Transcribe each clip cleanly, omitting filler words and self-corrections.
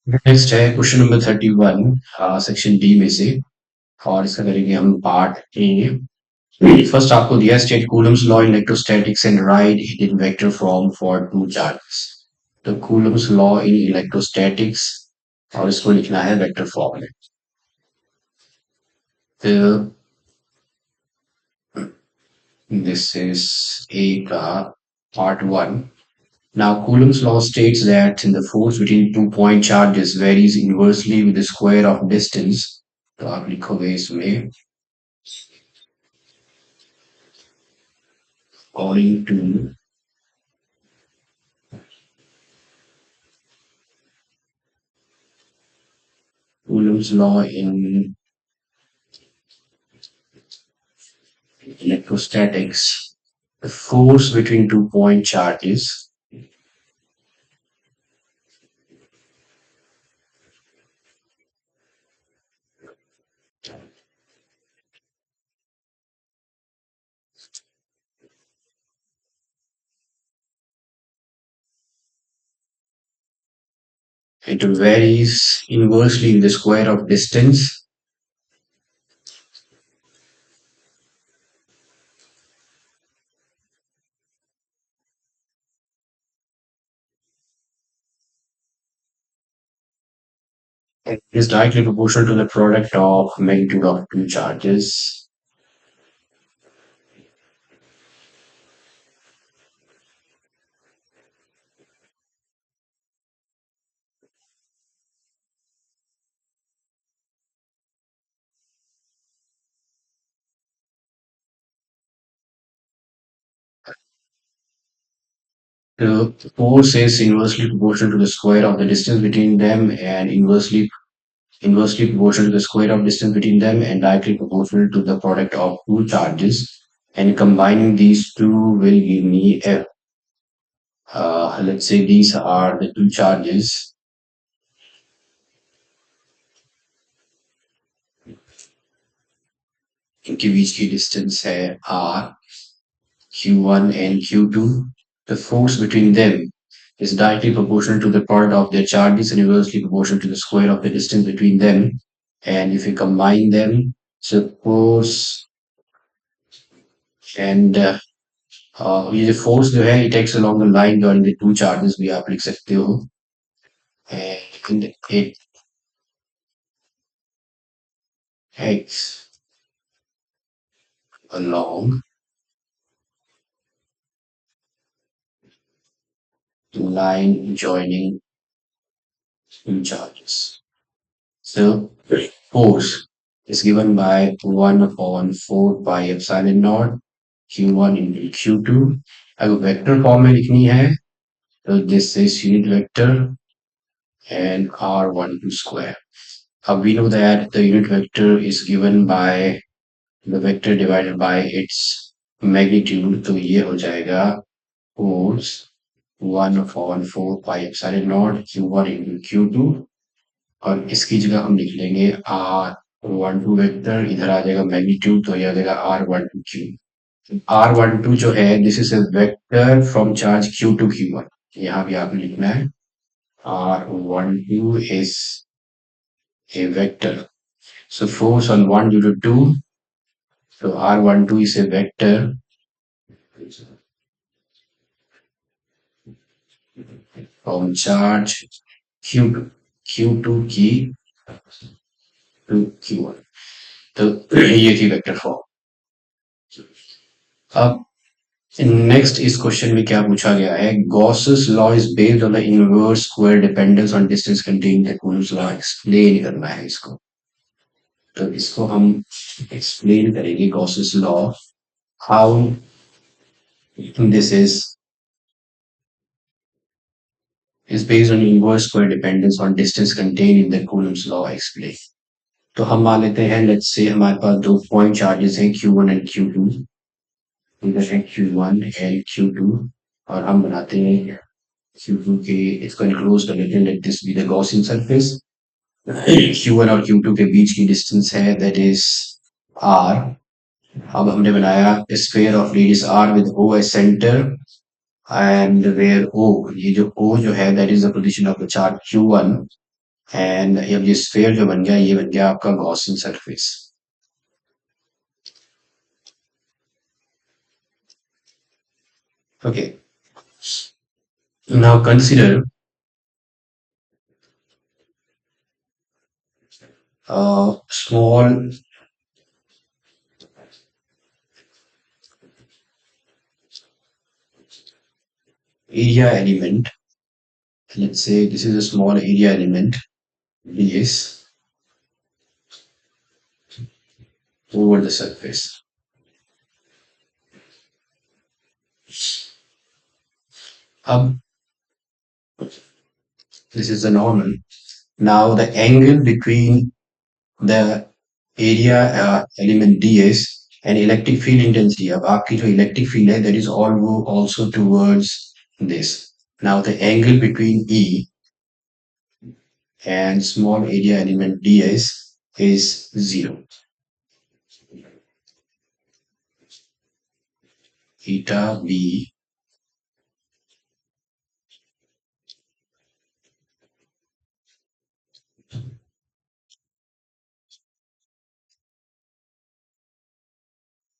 Next है question number 31 section B में से। और इसका करेंगे हम पार्ट ए। फर्स्ट आपको दिया state Coulomb's law in electrostatics and right it in vector form for two charges. तो कूलम्स लॉ इन इलेक्ट्रोस्टैटिक्स और इसको लिखना है वेक्टर फॉर्म में। फिर दिस इज ए का part one. Now, Coulomb's law states that the force between two-point charges varies inversely with the square of distance. तो आप लिखोगे इसमें according to Coulomb's law in electrostatics, the force between two-point charges it varies inversely in the square of distance. It is directly proportional to the product of magnitude of two charges. The force is inversely proportional to the square of the distance between them and inversely proportional to the square of distance between them and directly proportional to the product of two charges. And combining these two will give me F. Let's say these are the two charges. इनके बीच की distance है R, Q1 and Q2. The force between them is directly proportional to the product of their charges and inversely proportional to the square of the distance between them. And if you combine them, suppose and ये जो force जो है it acts along the line joining the two charges भी आप लिख सकते हो, and it acts along the line joining two charges. So force is given by 1 upon 4 pi epsilon naught Q1 into Q2. अगर vector form में लिखनी है तो this is unit vector and R12 square. We know that the unit vector is given by the vector divided by its magnitude. तो ये हो जाएगा force 1 upon 4 pi epsilon naught Q1 into Q2 और इसकी जगह हम लिख लेंगे R12 वेक्टर, इधर आ जाएगा मैग्नीट्यूड तो ये आ जाएगा R12 क्यू। R12 जो है this is a vector from charge Q to Q1, यहाँ भी आपको लिखना है R12 is a vector. So force on 1 due to 2. So R12 is a vector from charge Q2, Q2 की to Q1. तो ये थी वेक्टर फॉर्म। अब नेक्स्ट इस क्वेश्चन में क्या पूछा गया है, Gauss's law is based on the inverse square dependence on distance containing the Coulomb's law. Explain करना है इसको, तो इसको हम एक्सप्लेन करेंगे Gauss's law, how this is based on inverse square dependence on distance contained in the Coulomb's law explain। तो हम मान लेते हैं लेट्स से हमारे पास दो पॉइंट चार्जेस हैं Q1 एंड Q2, इधर है Q1 एंड Q2 और हम बनाते हैं Q2 के, इसको एनक्लोज कर लेते हैं, let this be the Gaussian surface. Q1 और Q2 के बीच की डिस्टेंस है दैट इज R। अब हमने बनाया sphere of radius R with O as centre and where O, ये जो O जो है that is the position of the charge Q1 and अब ये स्फेयर जो बन गया ये बन गया आपका Gaussian surface. Okay, now consider a small area element. Let's say this is a small area element ds over the surface. अब this is the normal. Now the angle between the area element ds and electric field intensity. अब आपकी जो electric field है that is all go also towards this. Now the angle between E and small area element ds is 0. Theta b.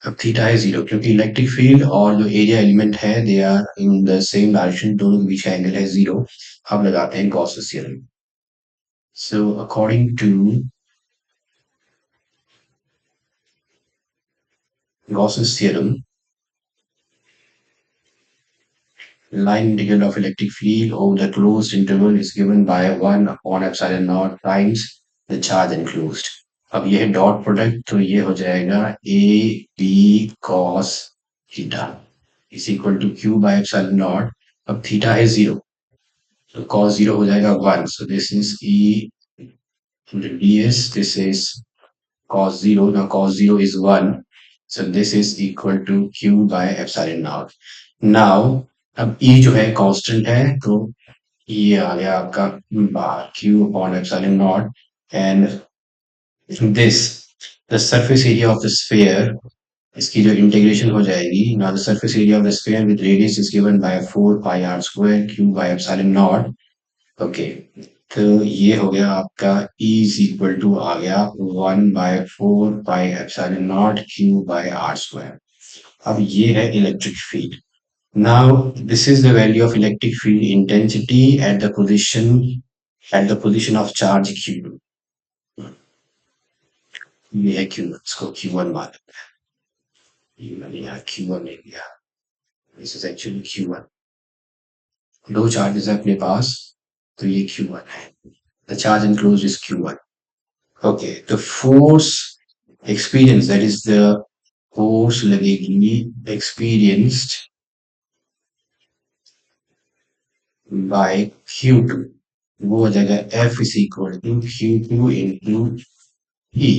अब theta है 0 क्योंकि electric field और जो area element है they are in the same direction, दोनों के बीच का angle है 0. अब लगाते हैं Gauss's theorem. So according to Gauss's theorem, line integral of electric field over the closed interval is given by 1 upon epsilon naught times the charge enclosed. अब ये है डॉट प्रोडक्ट तो ये हो जाएगा A B cos theta is equal to Q by epsilon naught. अब theta है 0 तो cos 0 हो जाएगा 1. So this is E into ds. This is cos 0. Now cos 0 is 1. So this is equal to q by epsilon naught. Now अब E जो है constant है तो ये आ गया आपका बार q upon epsilon naught. And this the surface area of the sphere, इसकी जो इंटीग्रेशन हो जाएगी. Now the surface area of the sphere with radius is given by 4 pi r square q by epsilon naught. Okay, तो ये हो गया आपका E is equal to आ गया 1/4 pi epsilon naught Q by R square. अब ये है electric field. Now this is the value of electric field intensity at the position of charge Q. ये है क्यू, इसको Q1 मान लेते हैं. मैंने यहाँ Q1 ले लिया. This is actually Q1. दो चार्जेस है अपने पास तो ये Q1 है. The charge enclosed is Q1. Okay, the force experience, that is the force लगेगी experienced by Q2. वो हो जाएगा F is equal to Q2 into E.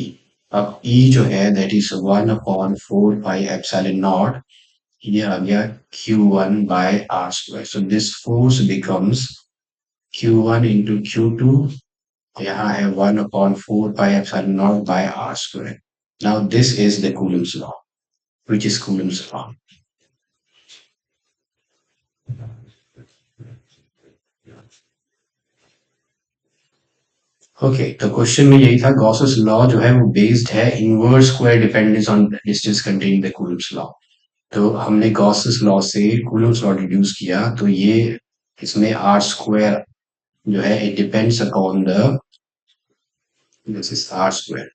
अब E जो है that is 1/4 pi epsilon naught. ये आ गया Q1 by R square. So this force becomes Q1 into Q2. यहाँ है 1/4 pi epsilon naught by R square. Now this is the Coulomb's law, which is Coulomb's law. Okay, तो question में यही था. Gauss's law जो है वो based है inverse square dependence on distance containing the Coulomb's law. तो हमने गॉसेस लॉ से कूलम्स लॉ डिड्यूस किया तो ये इसमें आर स्क्वायर जो है it depends upon the this is R square.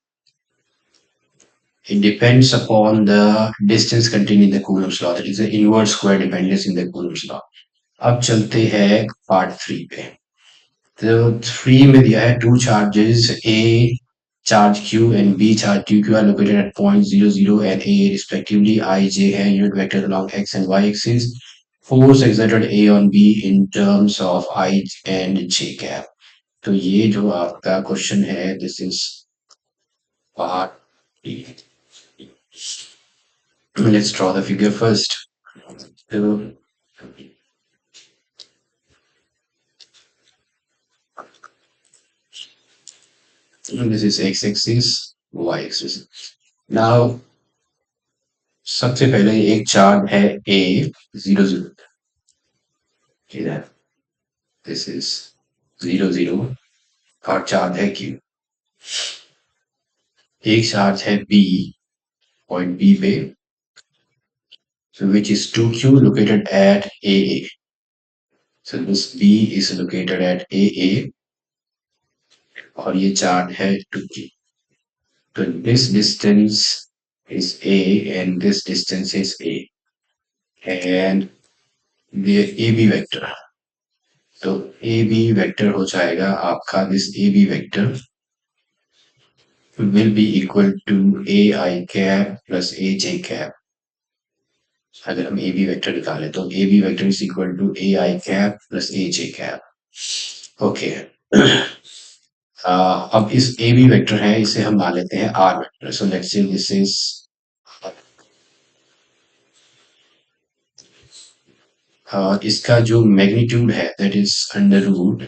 It depends upon the distance contained in the Coulomb's law. That is the inverse square dependence in the Coulomb's law. अब चलते हैं part 3 पे. तो 3 में दिया है two charges A charge Q and B charge QQ are located at point 0, 0 and A respectively. I, J है unit vector along X and Y axis. Force exerted A on B in terms of I and J cap. तो ये जो आपका question है this is part B. Let's draw the figure first. So this is x-axis, y-axis. Now सबसे पहले एक charge है A 0, 0. This is 0, 0. और चार्ज है Q। एक चार्ज है B, पॉइंट B पे, so which is 2Q located at AA. So this B is located at AA और ये चार्ज है 2Q. So this distance is A and this distance is A. And the AB vector. तो AB vector हो जाएगा आपका, this AB vector will be equal to AI cap plus AJ cap. अगर हम AB vector निकालें तो AB vector is equal to AI cap plus AJ cap. Okay. अब इस AB वेक्टर है, इसे हम मान लेते हैं R vector. So let's say this is इसका जो मैग्नीट्यूड है that is under root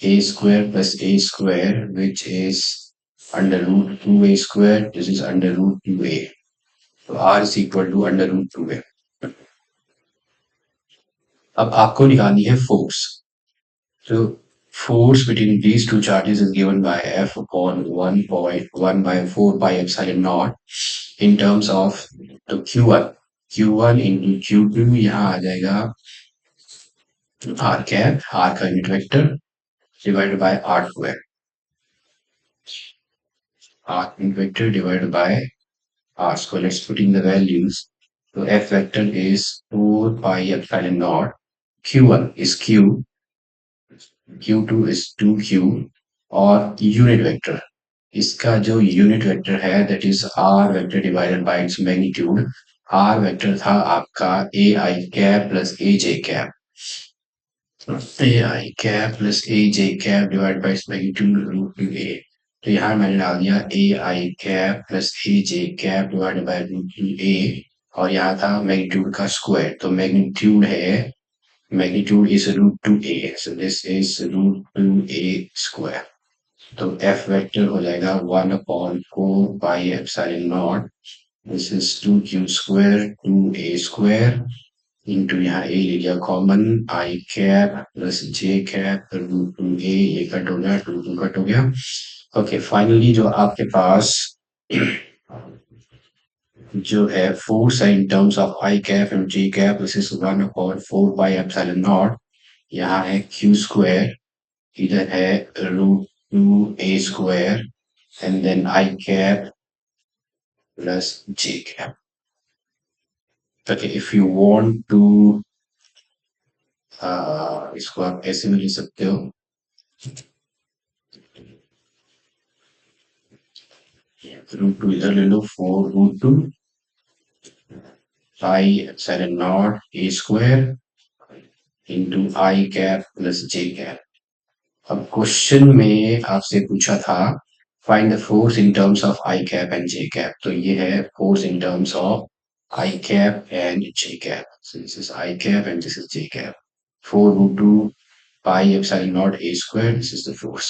a square plus a square which is under root two A square, this is under root two a. तो R is equal to under root two a. अब आपको निकालनी है force. तो force between these two charges is given by F upon 1.1 by 4 pi epsilon naught in terms of तो Q1, Q1 into Q2 यहाँ आ जाएगा R cap, R का unit vector divided by R square, R unit vector divided by R square. Let's put in the values. So F vector is 4 pi epsilon naught, Q1 is Q, Q2 is 2Q और unit vector, इसका जो unit vector है that is R vector divided by its magnitude. R vector था आपका a i cap plus a j cap, a i cap plus a j cap divide by its magnitude root two a. तो यहाँ मैंने डाल दिया a i cap plus a j cap divided by root two a और यहाँ था magnitude का square. तो मैग्नीट्यूड है, magnitude is root 2a, so this is root 2a square. तो f वेक्टर हो जाएगा 1/4 pi epsilon naught, this is 2q square 2a square into यहाँ a ले लिया common, i cap plus j cap root 2a, ये cut हो गया, 2 cut हो गया। ओके, फाइनली जो आपके पास जो है फोर्स है इन terms of I cap and J cap, this is 1/4 pi epsilon naught, यहाँ है क्यू स्क्वायर, इधर है root two A square and then I cap plus J cap. Okay, if you want to इसको आप ऐसे भी लिख सकते हो, रूट टू इधर ले लो, 4 root two pi epsilon naught A square into I cap plus J cap. अब क्वेश्चन में आपसे पूछा था find the force in terms of I cap and J cap, तो ये है force in terms of I cap and J cap. So this is I cap and this is J cap. 4 root 2 pi epsilon naught A square. This is the force.